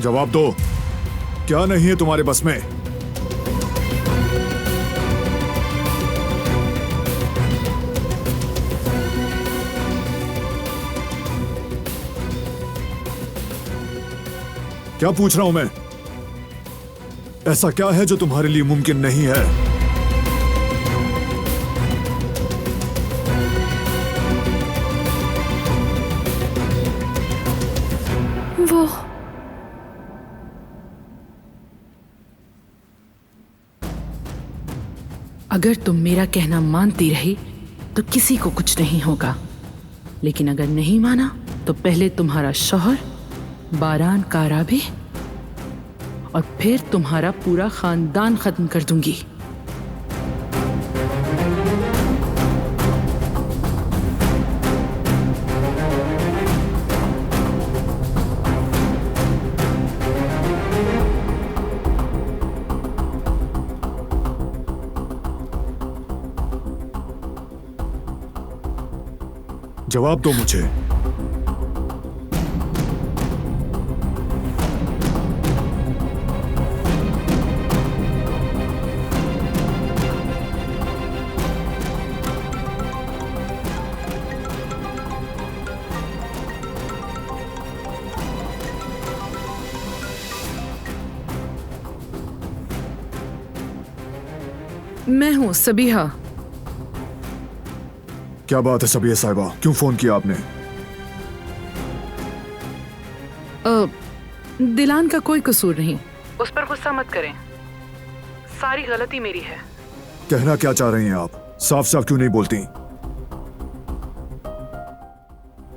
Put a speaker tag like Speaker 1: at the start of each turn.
Speaker 1: जवाब दो, क्या नहीं है तुम्हारे बस में? क्या पूछ रहा हूं मैं? ऐसा क्या है जो तुम्हारे लिए मुमकिन नहीं है?
Speaker 2: वो
Speaker 3: अगर तुम मेरा कहना मानती रही तो किसी को कुछ नहीं होगा, लेकिन अगर नहीं माना तो पहले तुम्हारा शौहर बारान कारा भी और फिर तुम्हारा पूरा खानदान खत्म कर दूंगी।
Speaker 1: जवाब दो मुझे।
Speaker 3: मैं हूं सबीहा।
Speaker 1: क्या बात है सबिया साहिबा, क्यों फोन किया आपने?
Speaker 3: दिलान का कोई कसूर नहीं, उस पर गुस्सा मत करें, सारी गलती मेरी है।
Speaker 1: कहना क्या चाह रही हैं आप? साफ साफ क्यों नहीं बोलती?